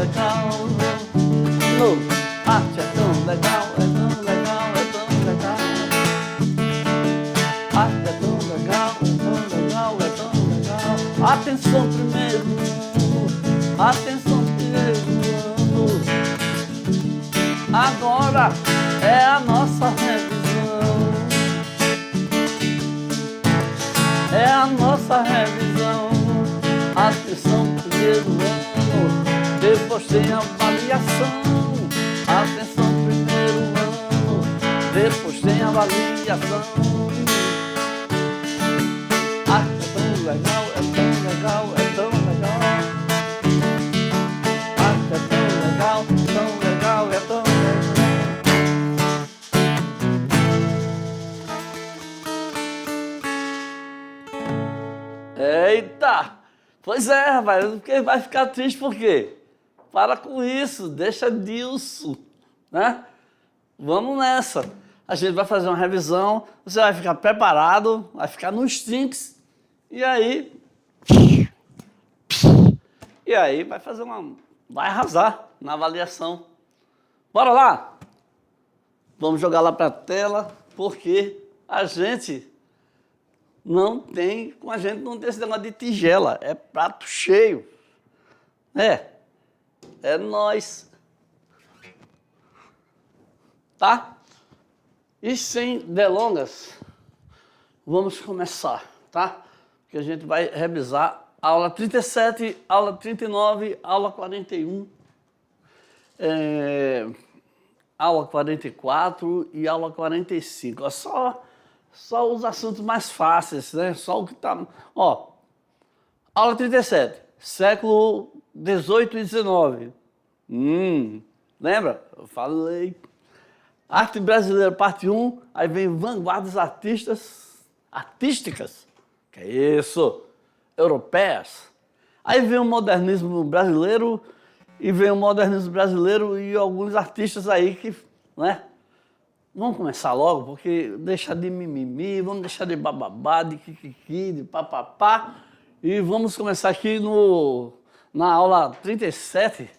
legal. No, arte é tão legal, é tão legal, é tão legal. Arte é tão legal, é tão legal, é tão legal. Atenção primeiro, atenção primeiro. Agora é a nossa revisão. É a nossa revisão. Atenção primeiro ano, depois tem avaliação. Atenção primeiro ano, depois tem avaliação. Ah, é tão legal, é tão legal, é tão legal. Ah, é tão legal, tão legal, é tão legal. Eita! Pois é, rapaz, porque vai ficar triste por quê? Para com isso, deixa disso, né? Vamos nessa. A gente vai fazer uma revisão, você vai ficar preparado, vai ficar nos trinques, e aí vai fazer vai arrasar na avaliação. Bora lá? Vamos jogar lá para a tela, porque a gente não tem, com a gente não tem esse negócio de tigela, é prato cheio. É nós. Tá? E sem delongas, vamos começar, tá? Porque a gente vai revisar a aula 37, aula 39, aula 41, aula 44 e aula 45. É só os assuntos mais fáceis, né? Só o que tá... Ó, aula 37, século 18 e 19. Lembra? Eu falei. Arte brasileira, parte 1, aí vem vanguardas artísticas, que é isso, europeias. Aí vem o modernismo brasileiro, e alguns artistas aí que, né? Vamos começar logo, porque deixa de mimimi, vamos deixar de bababá, de kikiki, de papapá. E vamos começar aqui na aula 37,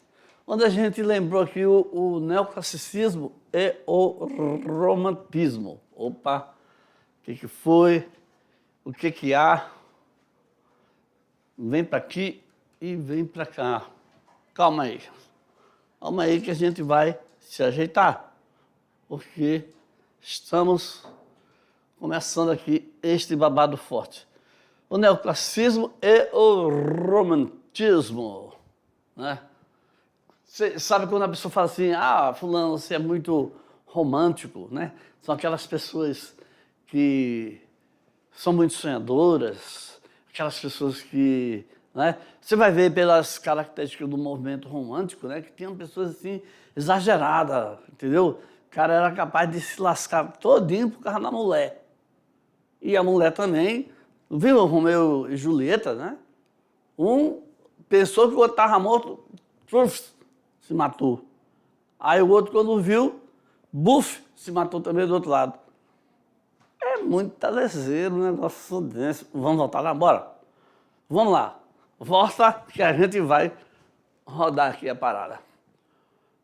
onde a gente lembrou aqui o neoclassicismo e o romantismo. Opa, o que foi? O que há? Vem para aqui e vem para cá. Calma aí. Calma aí que a gente vai se ajeitar. Porque estamos começando aqui este babado forte. O neoclassicismo e o romantismo, né? Você sabe quando a pessoa fala assim, fulano, você é muito romântico, né? São aquelas pessoas que são muito sonhadoras, aquelas pessoas que, né? Você vai ver pelas características do movimento romântico, né? Que tinham pessoas assim, exageradas, entendeu? O cara era capaz de se lascar todinho por causa da mulher. E a mulher também, viu o Romeu e Julieta, né? Um pensou que o outro estava morto, se matou. Aí o outro, quando viu, se matou também do outro lado. É muito telezeiro, um negócio desse. Vamos voltar lá? Bora. Vamos lá. Volta que a gente vai rodar aqui a parada.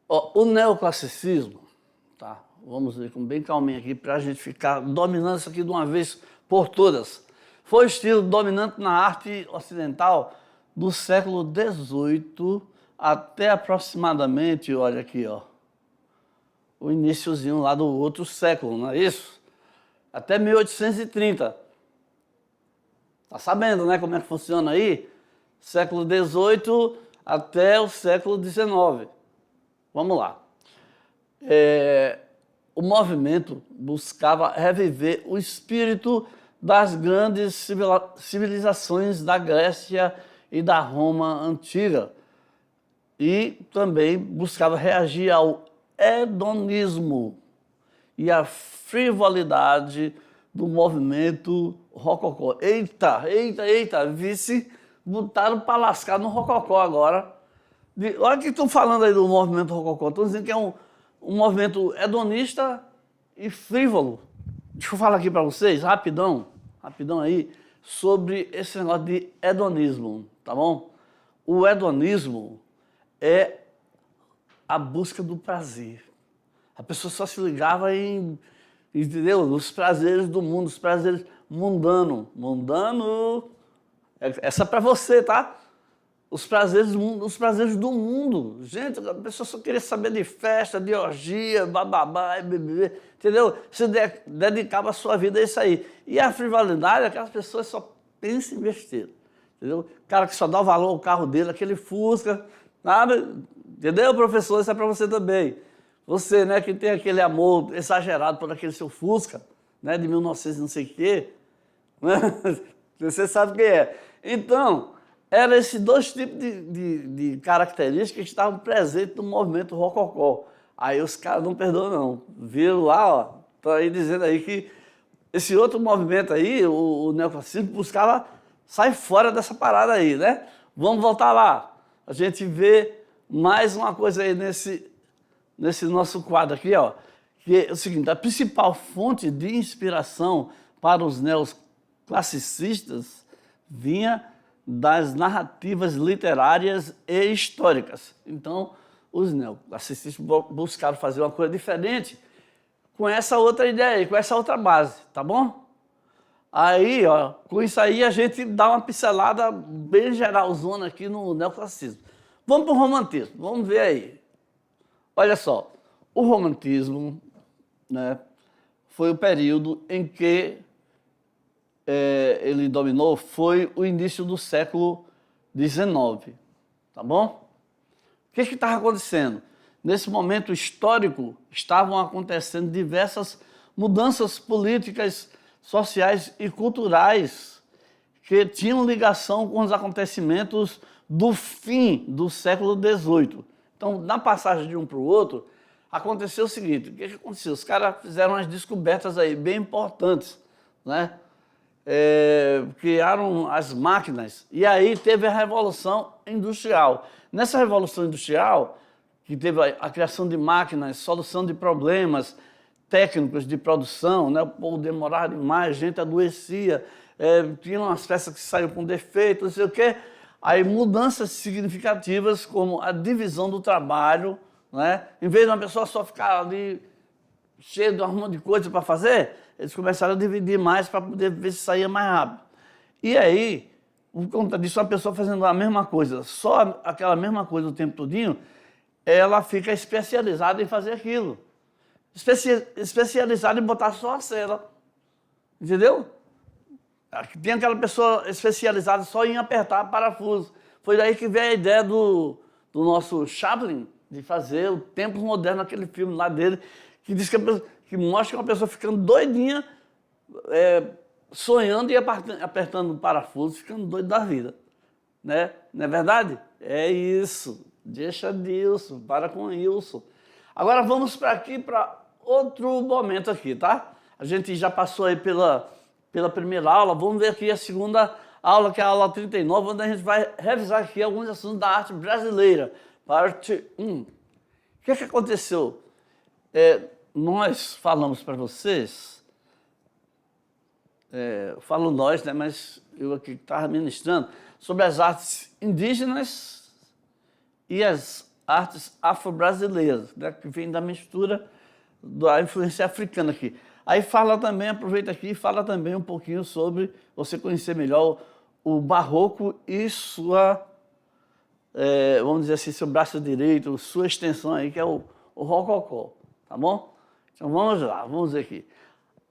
Ó, o neoclassicismo, tá? Vamos ver com bem calminho aqui para a gente ficar dominando isso aqui de uma vez por todas. Foi o estilo dominante na arte ocidental do século XVIII até aproximadamente, olha aqui, ó, o iniciozinho lá do outro século, não é isso? Até 1830. Tá sabendo, né, como é que funciona aí? Século XVIII até o século XIX. Vamos lá. O movimento buscava reviver o espírito das grandes civilizações da Grécia e da Roma antiga, e também buscava reagir ao hedonismo e à frivolidade do movimento rococó. Eita, vice, botaram para lascar no rococó agora. Olha o que estão falando aí do movimento rococó. Estão dizendo que é um movimento hedonista e frívolo. Deixa eu falar aqui para vocês, rapidão aí, sobre esse negócio de hedonismo, tá bom? O hedonismo é a busca do prazer. A pessoa só se ligava em, entendeu? Nos prazeres do mundo, os prazeres mundanos. Mundano, essa é para você, tá? Os prazeres do mundo. Gente, a pessoa só queria saber de festa, de orgia, bababá, bebê, entendeu? Você dedicava a sua vida a isso aí. E a frivolidade, aquelas pessoas só pensam em besteira, entendeu? O cara que só dá o valor ao carro dele, aquele Fusca, nada, entendeu, professor? Isso é para você também. Você, né, que tem aquele amor exagerado por aquele seu Fusca, né, de 1900 não sei o quê, né? Você sabe o que é. Então, eram esses dois tipos de características que estavam presentes no movimento rococó. Aí os caras não perdoam, não. Viram lá, ó, estão aí dizendo aí que esse outro movimento aí, o neoclassicismo, buscava sair fora dessa parada aí, né? Vamos voltar lá. A gente vê mais uma coisa aí nesse nosso quadro aqui, ó, que é o seguinte: a principal fonte de inspiração para os neoclassicistas vinha das narrativas literárias e históricas. Então, os neoclassicistas buscaram fazer uma coisa diferente com essa outra ideia aí, com essa outra base, tá bom? Aí, ó, com isso aí a gente dá uma pincelada bem geralzona aqui no neoclassicismo. Vamos para o romantismo, vamos ver aí. Olha só, o romantismo, né, foi o período em que ele dominou, foi o início do século XIX, tá bom? O que estava acontecendo? Nesse momento histórico, estavam acontecendo diversas mudanças políticas, sociais e culturais que tinham ligação com os acontecimentos do fim do século XVIII. Então, na passagem de um para o outro, aconteceu o seguinte: o que aconteceu? Os caras fizeram umas descobertas aí bem importantes, né? Criaram as máquinas, e aí teve a Revolução Industrial. Nessa Revolução Industrial, que teve a criação de máquinas, solução de problemas técnicos de produção, né? O povo demorava demais, a gente adoecia, tinha umas peças que saíam com defeito, não sei o quê. Aí mudanças significativas, como a divisão do trabalho, né? Em vez de uma pessoa só ficar ali cheia de um monte de coisa para fazer, eles começaram a dividir mais para poder ver se saía mais rápido. E aí, por conta disso, uma pessoa fazendo a mesma coisa, só aquela mesma coisa o tempo todinho, ela fica especializada em fazer aquilo. Especializada em botar só a cela. Entendeu? Tem aquela pessoa especializada só em apertar parafuso. Foi daí que veio a ideia do nosso Chaplin de fazer o Tempos Modernos, aquele filme lá dele, que diz que mostra uma pessoa ficando doidinha, sonhando e apertando o parafuso, ficando doido da vida. Né? Não é verdade? É isso. Deixa disso, para com isso. Agora vamos para aqui, para outro momento aqui, tá? A gente já passou aí pela primeira aula, vamos ver aqui a segunda aula, que é a aula 39, onde a gente vai revisar aqui alguns assuntos da arte brasileira. Parte 1. O que aconteceu? Nós falamos para vocês, falo nós, né, mas eu aqui estava ministrando, sobre as artes indígenas e as artes afro-brasileiras, né, que vem da mistura da influência africana aqui. Aí fala também, aproveita aqui e fala também um pouquinho sobre você conhecer melhor o barroco e sua, vamos dizer assim, seu braço direito, sua extensão aí, que é o rococó, tá bom? Então vamos lá, vamos ver aqui.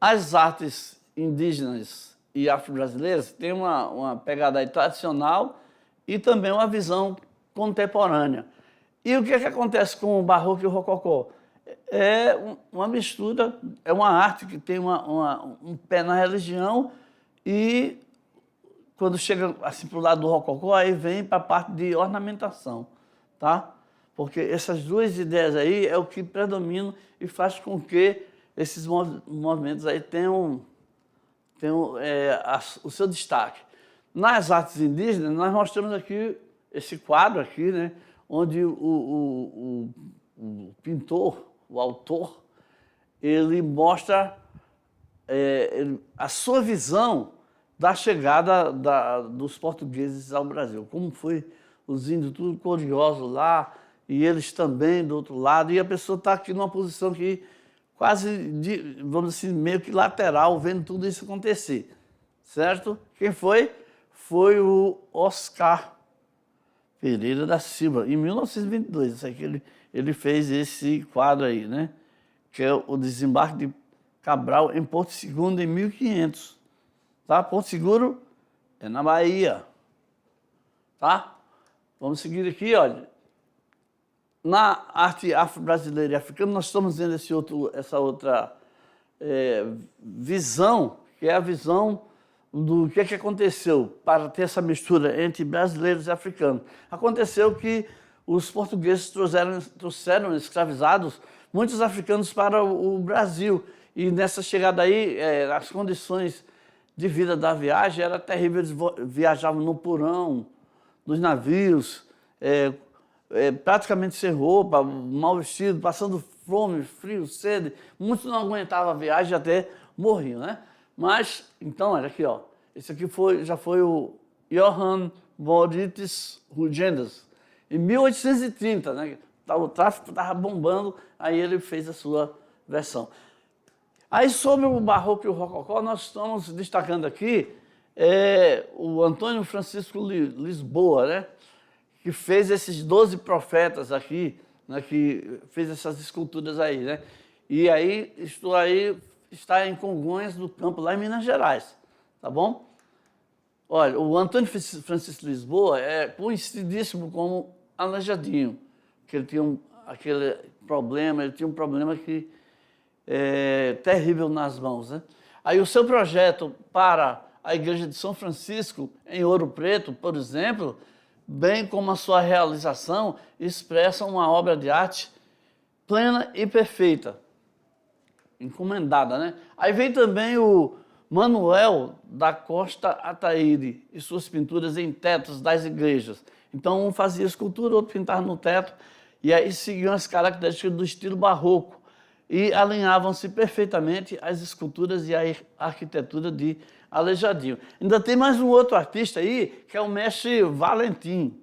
As artes indígenas e afro-brasileiras têm uma pegada aí tradicional e também uma visão contemporânea. E o que acontece com o barroco e o rococó? É uma mistura, é uma arte que tem um pé na religião e quando chega assim para o lado do rococó, aí vem para a parte de ornamentação, tá? Porque essas duas ideias aí é o que predomina e faz com que esses movimentos aí tenham o seu destaque. Nas artes indígenas, nós mostramos aqui esse quadro aqui, né, onde o pintor, o autor, ele mostra a sua visão da chegada dos portugueses ao Brasil. Como foi os índios tudo curiosos lá, e eles também do outro lado, e a pessoa está aqui numa posição que quase, vamos dizer assim, meio que lateral, vendo tudo isso acontecer, certo? Quem foi? Foi o Oscar Pereira da Silva, em 1922, isso aqui ele fez esse quadro aí, né? Que é o desembarque de Cabral em Porto Seguro em 1500, tá? Porto Seguro é na Bahia, tá? Vamos seguir aqui, olha. Na arte afro-brasileira e africana, nós estamos vendo essa outra visão, que é a visão do que aconteceu para ter essa mistura entre brasileiros e africanos. Aconteceu que os portugueses trouxeram escravizados muitos africanos para o Brasil. E nessa chegada aí, as condições de vida da viagem eram terríveis. Eles viajavam no porão dos navios, praticamente sem roupa, mal vestido, passando fome, frio, sede. Muitos não aguentavam a viagem e até morriam, né? Mas, então, olha aqui, ó. Esse aqui já foi o Johann Maurits Huygens, em 1830, né? O tráfico estava bombando, aí ele fez a sua versão. Aí, sobre o Barroco e o Rococó, nós estamos destacando aqui o Antônio Francisco Lisboa, né? Que fez esses 12 profetas aqui, né? Que fez essas esculturas aí, né? E aí, isto aí está em Congonhas do Campo, lá em Minas Gerais, tá bom? Olha, o Antônio Francisco Lisboa é conhecidíssimo como Aleijadinho, que ele tinha aquele problema, ele tinha um problema que terrível nas mãos, né? Aí o seu projeto para a Igreja de São Francisco, em Ouro Preto, por exemplo, bem como a sua realização, expressam uma obra de arte plena e perfeita, encomendada, né? Aí vem também o Manuel da Costa Ataíde e suas pinturas em tetos das igrejas. Então, um fazia escultura, outro pintava no teto, e aí seguiam as características do estilo barroco e alinhavam-se perfeitamente as esculturas e a arquitetura de Aleijadinho. Ainda tem mais um outro artista aí, que é o mestre Valentim.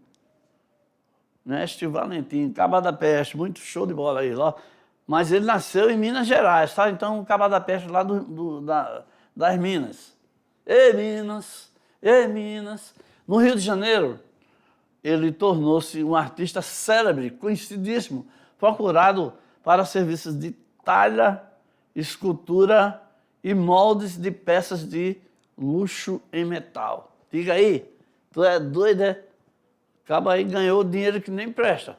Mestre Valentim, Caba da Peste, muito show de bola aí, ó. Mas ele nasceu em Minas Gerais, tá? Então, o Caba da Peste lá das Minas. Ei, Minas! Ei, Minas! No Rio de Janeiro, ele tornou-se um artista célebre, conhecidíssimo, procurado para serviços de talha, escultura e moldes de peças de luxo em metal. Diga aí, tu é doido, é? Acaba aí, ganhou dinheiro que nem presta,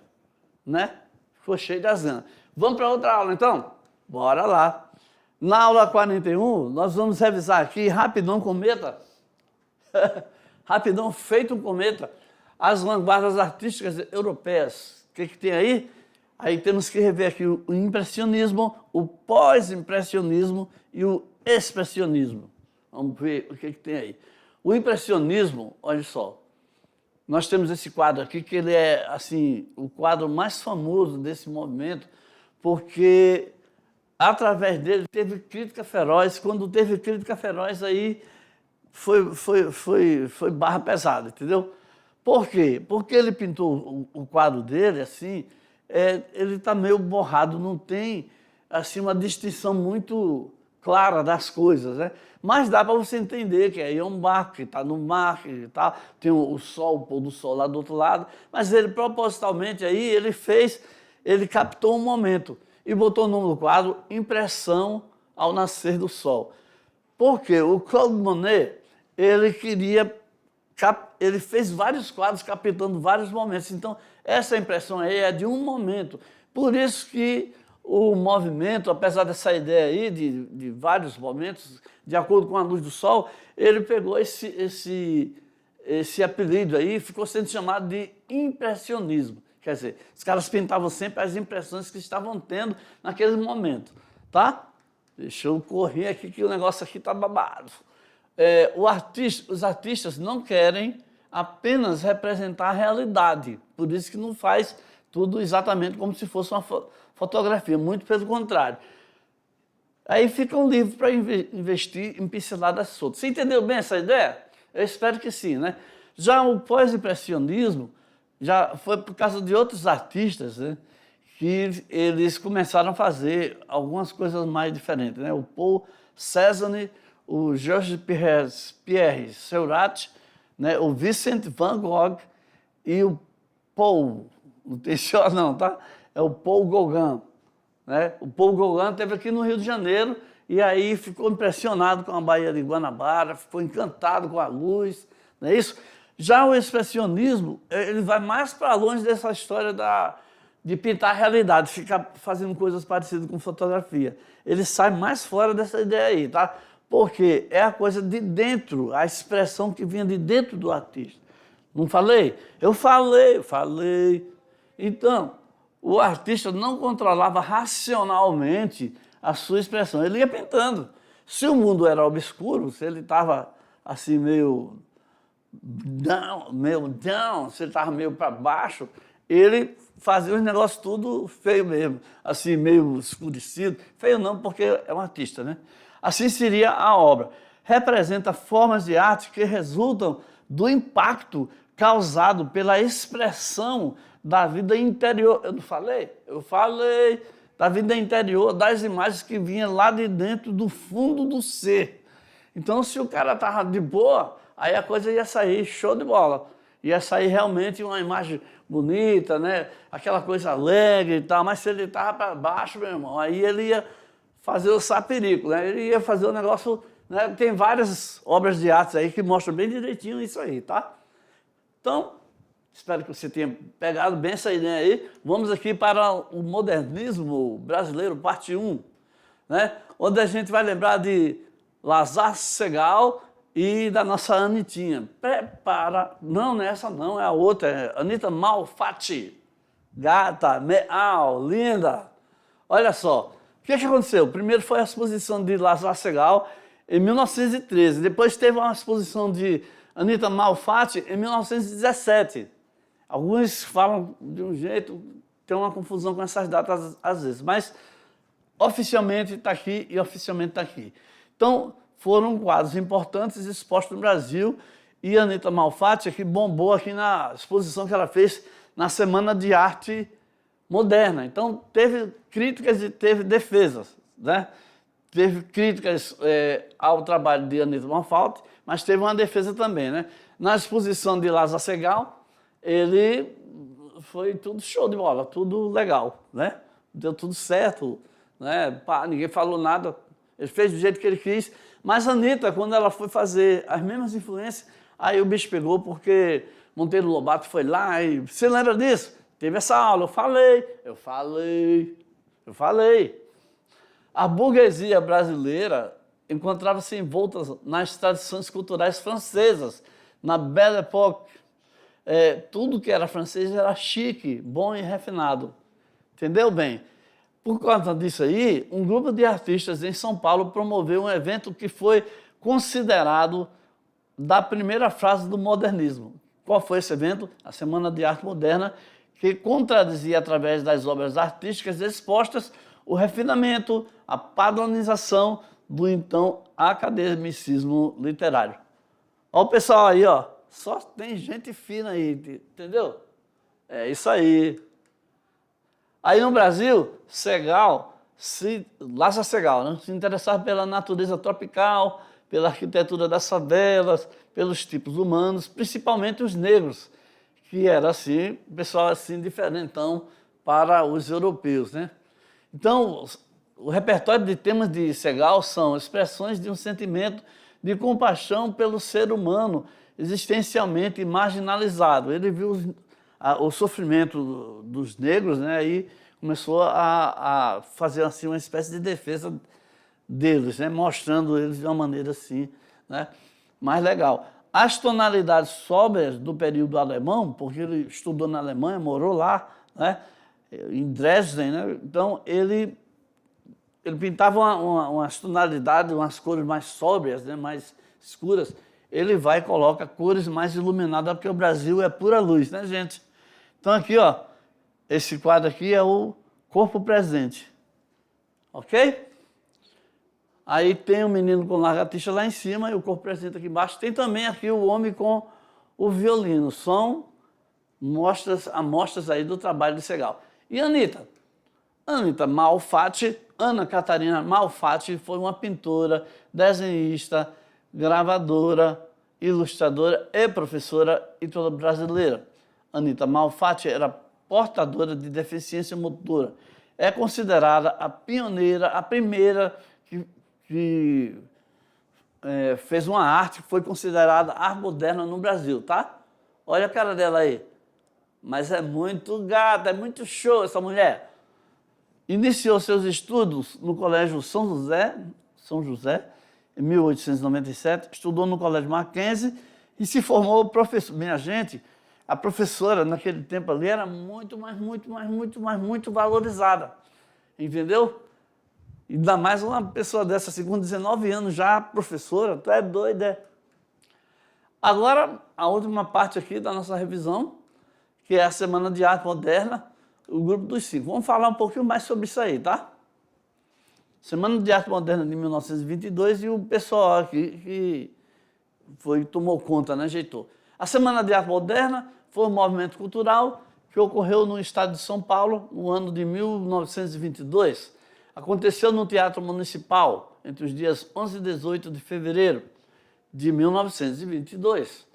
né? Ficou cheio das ganas. Vamos para outra aula, então? Bora lá. Na aula 41, nós vamos revisar aqui, rapidão, cometa. Rapidão, feito um cometa. As vanguardas artísticas europeias. O que tem aí? Aí temos que rever aqui o impressionismo, o pós-impressionismo e o expressionismo. Vamos ver o que tem aí. O impressionismo, olha só, nós temos esse quadro aqui, que ele é, assim, o quadro mais famoso desse movimento, porque através dele teve crítica feroz. Quando teve crítica feroz, aí foi barra pesada, entendeu? Por quê? Porque ele pintou o quadro dele, assim, ele está meio borrado, não tem assim, uma distinção muito clara das coisas, né? Mas dá para você entender que aí é um barco que está no mar, que tem o sol, o pôr do sol lá do outro lado, mas ele propositalmente aí, ele captou um momento e botou o nome do quadro Impressão ao Nascer do Sol. Por quê? O Claude Monet, ele fez vários quadros captando vários momentos. Então, essa impressão aí é de um momento. Por isso que o movimento, apesar dessa ideia aí de vários momentos, de acordo com a luz do sol, ele pegou esse apelido aí e ficou sendo chamado de impressionismo. Quer dizer, os caras pintavam sempre as impressões que estavam tendo naquele momento, tá? Deixa eu correr aqui que o negócio aqui tá babado. Os artistas não querem apenas representar a realidade, por isso que não faz tudo exatamente como se fosse uma fotografia, muito pelo contrário. Aí ficam livres para investir em pinceladas soltas. Você entendeu bem essa ideia? Eu espero que sim, né? Já o pós-impressionismo já foi por causa de outros artistas, né, que eles começaram a fazer algumas coisas mais diferentes, né? O Paul Cézanne, o Georges Pierre Seurat, né, o Vincent van Gogh e o Paul, não tem só não, tá? É o Paul Gauguin, né? O Paul Gauguin esteve aqui no Rio de Janeiro e aí ficou impressionado com a Baía de Guanabara, ficou encantado com a luz, não é isso? Já o expressionismo, ele vai mais para longe dessa história de pintar a realidade, ficar fazendo coisas parecidas com fotografia. Ele sai mais fora dessa ideia aí, tá? Porque é a coisa de dentro, a expressão que vinha de dentro do artista. Não falei? Eu falei. Então, o artista não controlava racionalmente a sua expressão. Ele ia pintando. Se o mundo era obscuro, se ele estava assim meio down, se ele estava meio para baixo, ele fazia os negócios tudo feio mesmo, assim, meio escurecido. Feio não, porque é um artista, né? Assim seria a obra. Representa formas de arte que resultam do impacto causado pela expressão da vida interior. Eu não falei? Eu falei da vida interior, das imagens que vinham lá de dentro do fundo do ser. Então, se o cara estava de boa, aí a coisa ia sair show de bola. Ia sair realmente uma imagem bonita, né? Aquela coisa alegre e tal, mas se ele estava para baixo, meu irmão, aí ele ia fazer o saperico, né? Ele ia fazer o negócio, né? Tem várias obras de arte aí que mostram bem direitinho isso aí, tá? Então, espero que você tenha pegado bem essa ideia aí. Vamos aqui para o modernismo brasileiro, parte 1, né? Onde a gente vai lembrar de Lazar Segal e da nossa Anitinha. Prepara. Não, essa não, é a outra. É Anita Malfatti. Gata, meal, linda. Olha só. O que aconteceu? Primeiro foi a exposição de Lazar Segal em 1913. Depois teve uma exposição de Anita Malfatti em 1917. Alguns falam de um jeito, tem uma confusão com essas datas às vezes, mas oficialmente está aqui e oficialmente está aqui. Então, foram quadros importantes expostos no Brasil e a Anita Malfatti que bombou aqui na exposição que ela fez na Semana de Arte Moderna. Então, teve críticas e teve defesas, né? Teve críticas ao trabalho de Anita Malfatti, mas teve uma defesa também, né? Na exposição de Lazar Segal, ele foi tudo show de bola, tudo legal, né? Deu tudo certo, né? Pá, ninguém falou nada, ele fez do jeito que ele quis. Mas a Anita, quando ela foi fazer as mesmas influências, aí o bicho pegou porque Monteiro Lobato foi lá e... Você lembra disso? Teve essa aula, eu falei. A burguesia brasileira encontrava-se envolta nas tradições culturais francesas, na Belle Époque. Tudo que era francês era chique, bom e refinado. Entendeu bem? Por conta disso aí, um grupo de artistas em São Paulo promoveu um evento que foi considerado da primeira fase do modernismo. Qual foi esse evento? A Semana de Arte Moderna, que contradizia através das obras artísticas expostas o refinamento, a padronização do então academicismo literário. Olha o pessoal aí, ó. Só tem gente fina aí, entendeu? É isso aí. Aí no Brasil, Lazar Segal, né, se interessava pela natureza tropical, pela arquitetura das favelas, pelos tipos humanos, principalmente os negros, que era assim, pessoal assim diferentão para os europeus, né? Então, o repertório de temas de Segal são expressões de um sentimento de compaixão pelo ser humano existencialmente marginalizado. Ele viu o sofrimento dos negros, né, e começou a fazer assim, uma espécie de defesa deles, né, mostrando eles de uma maneira assim, né, mais legal. As tonalidades sóbrias do período alemão, porque ele estudou na Alemanha, morou lá, né, em Dresden, né, então ele pintava umas tonalidades, umas cores mais sóbrias, né, mais escuras. Ele vai e coloca cores mais iluminadas, porque o Brasil é pura luz, né, gente? Então aqui, ó, esse quadro aqui é o corpo presente, ok? Aí tem o menino com lagartixa lá em cima e o corpo presente aqui embaixo. Tem também aqui o homem com o violino, som amostras aí do trabalho de Segal. E Anitta? Anitta Malfatti, Ana Catarina Malfatti, foi uma pintora, desenhista, gravadora, ilustradora e professora italo-brasileira. Anitta Malfatti era portadora de deficiência motora. É considerada a pioneira, a primeira que fez uma arte que foi considerada arte moderna no Brasil, tá? Olha a cara dela aí. Mas é muito gata, é muito show essa mulher. Iniciou seus estudos no Colégio São José, em 1897, estudou no Colégio Mackenzie e se formou professor. Minha gente, a professora naquele tempo ali era muito valorizada, entendeu? Ainda mais uma pessoa dessa, assim, com 19 anos já, professora, tu é doida. Agora, a última parte aqui da nossa revisão, que é a Semana de Arte Moderna, o Grupo dos Cinco. Vamos falar um pouquinho mais sobre isso aí, tá? Semana de Arte Moderna de 1922 e o pessoal aqui que tomou conta, né, ajeitou. A Semana de Arte Moderna foi um movimento cultural que ocorreu no estado de São Paulo no ano de 1922. Aconteceu no Teatro Municipal entre os dias 11 e 18 de fevereiro de 1922.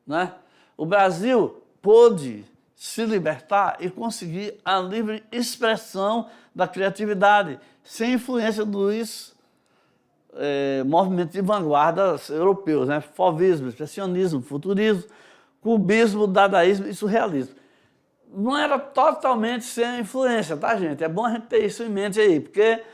Né? O Brasil pôde se libertar e conseguir a livre expressão da criatividade, sem influência dos movimentos de vanguarda europeus, né? Fauvismo, expressionismo, futurismo, cubismo, dadaísmo e surrealismo. Não era totalmente sem influência, tá, gente? É bom a gente ter isso em mente aí, porque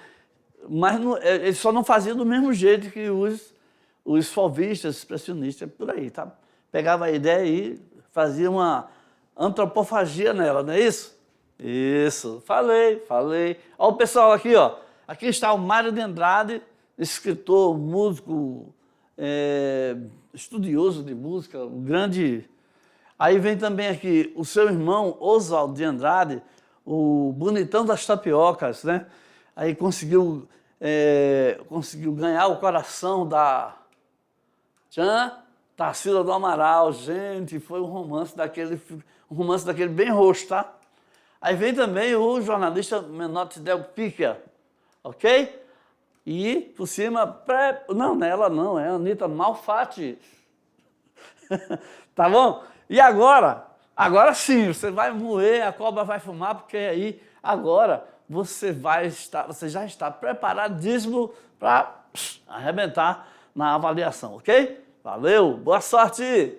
eles só não faziam do mesmo jeito que os fauvistas, expressionistas, por aí, tá? Pegava a ideia e fazia uma antropofagia nela, não é isso? Isso, falei. Olha o pessoal aqui, ó. Aqui está o Mário de Andrade, escritor, músico, estudioso de música, um grande... Aí vem também aqui o seu irmão, Oswald de Andrade, o bonitão das tapiocas, né? Aí conseguiu ganhar o coração da Tarsila do Amaral. Gente, foi um romance daquele bem roxo, tá? Aí vem também o jornalista Menotti Del Picchia, ok? E, por cima, não é ela não, é a Anitta Malfatti. Tá bom? E agora sim, você vai moer, a cobra vai fumar, porque aí, agora, você já está preparadíssimo para arrebentar na avaliação, ok? Valeu, boa sorte!